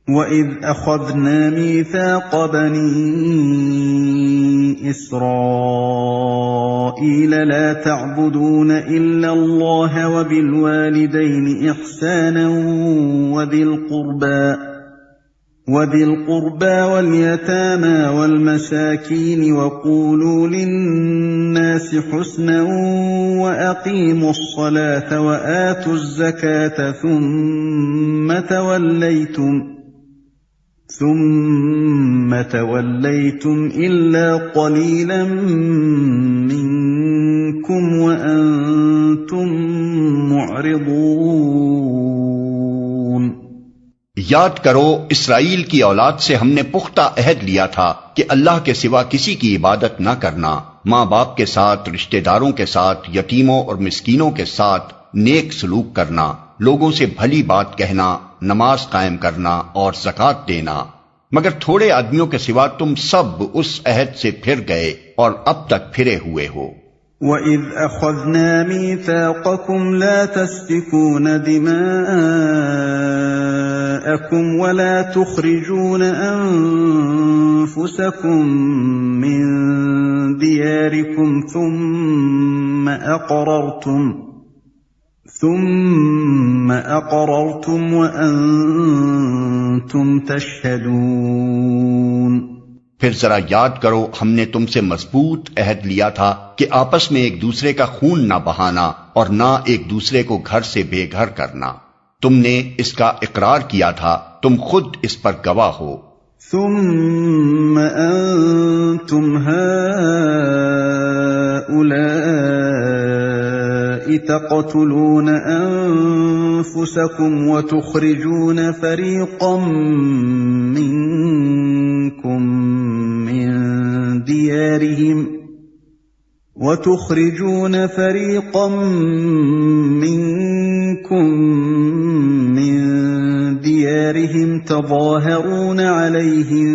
وَإِذْ أَخَذْنَا مِيثَاقَ بَنِي إِسْرَائِيلَ لَا تَعْبُدُونَ إِلَّا اللَّهَ وَبِالْوَالِدَيْنِ إِحْسَانًا وَذِي الْقُرْبَى وَالْيَتَامَى وَالْمَسَاكِينِ وَقُولُوا لِلنَّاسِ حُسْنًا وَأَقِيمُوا الصَّلَاةَ وَآتُوا الزَّكَاةَ ثُمَّ تَوَلَّيْتُمْ إِلَّا قَلِيلًا مِّنكُمْ وَأَنتُم مُّعْرِضُونَ۔ یاد کرو اسرائیل کی اولاد سے ہم نے پختہ عہد لیا تھا کہ اللہ کے سوا کسی کی عبادت نہ کرنا، ماں باپ کے ساتھ، رشتہ داروں کے ساتھ، یتیموں اور مسکینوں کے ساتھ نیک سلوک کرنا، لوگوں سے بھلی بات کہنا، نماز قائم کرنا اور زکوٰۃ دینا، مگر تھوڑے آدمیوں کے سوا تم سب اس عہد سے پھر گئے اور اب تک پھرے ہوئے ہو۔ وَإِذْ أَخَذْنَا مِيثَاقَكُمْ لَا تَسْفِكُونَ دِمَاءَكُمْ وَلَا تُخْرِجُونَ أَنفُسَكُمْ مِنْ دِيَارِكُمْ ثُمَّ أَقْرَرْتُمْ وَأَنْتُمْ تَشْهَدُونَ۔ پھر ذرا یاد کرو ہم نے تم سے مضبوط عہد لیا تھا کہ آپس میں ایک دوسرے کا خون نہ بہانا اور نہ ایک دوسرے کو گھر سے بے گھر کرنا، تم نے اس کا اقرار کیا تھا، تم خود اس پر گواہ ہو۔ ثم أنتم هؤلاء تقتلون أنفسكم وتخرجون فريقا منكم من ديارهم تظاهرون عليهم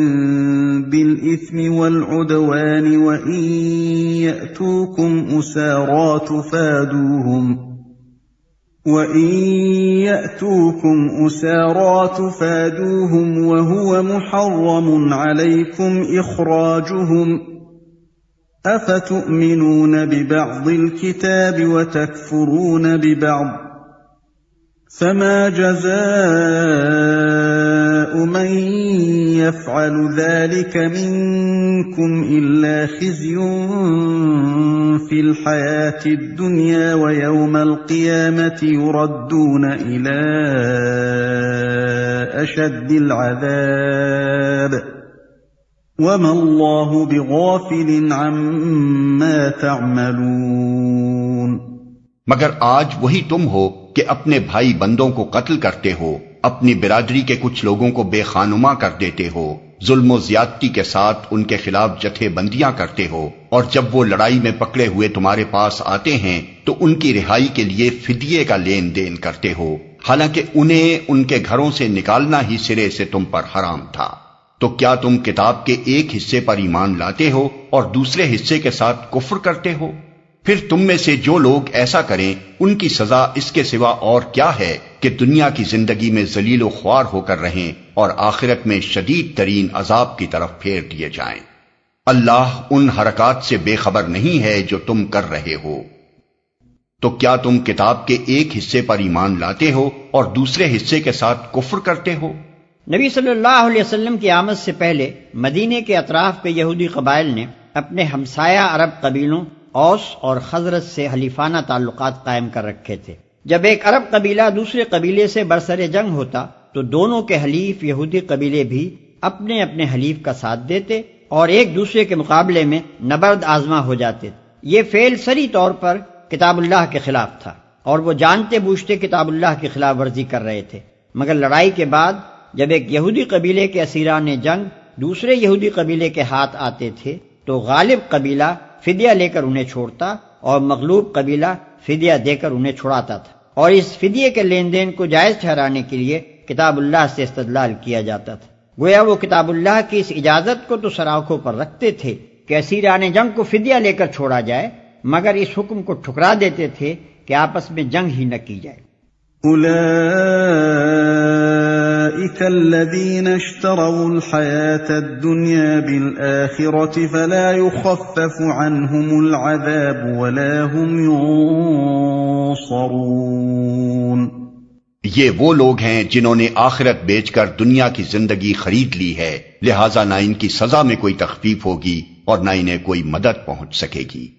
بالإثم والعدوان وإن يأتوكم أسارى تفادوهم وهو محرم عليكم إخراجهم أفتؤمنون ببعض الكتاب وتكفرون ببعض فما جزاء من يفعل ذلك منكم إلا خزي في الحياة الدنيا ويوم القيامة يردون إلى أشد العذاب وما الله بغافل عما تعملون۔ مگر آج وہی تم ہو کہ اپنے بھائی بندوں کو قتل کرتے ہو، اپنی برادری کے کچھ لوگوں کو بے خانما کر دیتے ہو، ظلم و زیادتی کے ساتھ ان کے خلاف جتھے بندیاں کرتے ہو، اور جب وہ لڑائی میں پکڑے ہوئے تمہارے پاس آتے ہیں تو ان کی رہائی کے لیے فدیے کا لین دین کرتے ہو، حالانکہ انہیں ان کے گھروں سے نکالنا ہی سرے سے تم پر حرام تھا۔ تو کیا تم کتاب کے ایک حصے پر ایمان لاتے ہو اور دوسرے حصے کے ساتھ کفر کرتے ہو؟ پھر تم میں سے جو لوگ ایسا کریں ان کی سزا اس کے سوا اور کیا ہے کہ دنیا کی زندگی میں ذلیل و خوار ہو کر رہیں اور آخرت میں شدید ترین عذاب کی طرف پھیر دیے جائیں۔ اللہ ان حرکات سے بے خبر نہیں ہے جو تم کر رہے ہو۔ تو کیا تم کتاب کے ایک حصے پر ایمان لاتے ہو اور دوسرے حصے کے ساتھ کفر کرتے ہو؟ نبی صلی اللہ علیہ وسلم کی آمد سے پہلے مدینے کے اطراف کے یہودی قبائل نے اپنے ہمسایہ عرب قبیلوں اوس اور خزرج سے حلیفانہ تعلقات قائم کر رکھے تھے۔ جب ایک عرب قبیلہ دوسرے قبیلے سے برسر جنگ ہوتا تو دونوں کے حلیف یہودی قبیلے بھی اپنے اپنے حلیف کا ساتھ دیتے اور ایک دوسرے کے مقابلے میں نبرد آزما ہو جاتے۔ یہ فعل صریح طور پر کتاب اللہ کے خلاف تھا اور وہ جانتے بوجھتے کتاب اللہ کی خلاف ورزی کر رہے تھے، مگر لڑائی کے بعد جب ایک یہودی قبیلے کے اسیران جنگ دوسرے یہودی قبیلے کے ہاتھ آتے تھے تو غالب قبیلہ فدیہ لے کر انہیں چھوڑتا اور مغلوب قبیلہ فدیہ دے کر انہیں چھڑاتا تھا، اور اس فدیے کے لین دین کو جائز ٹھہرانے کے لیے کتاب اللہ سے استدلال کیا جاتا تھا۔ گویا وہ کتاب اللہ کی اس اجازت کو تو سراخوں پر رکھتے تھے کہ اسیران جنگ کو فدیہ لے کر چھوڑا جائے، مگر اس حکم کو ٹھکرا دیتے تھے کہ آپس میں جنگ ہی نہ کی جائے۔ أولئك أولئك الذين اشتروا الحياة الدنيا بالآخرة فلا يخفف عنهم العذاب ولا هم ينصرون۔ یہ وہ لوگ ہیں جنہوں نے آخرت بیچ کر دنیا کی زندگی خرید لی ہے، لہذا نہ ان کی سزا میں کوئی تخفیف ہوگی اور نہ انہیں کوئی مدد پہنچ سکے گی۔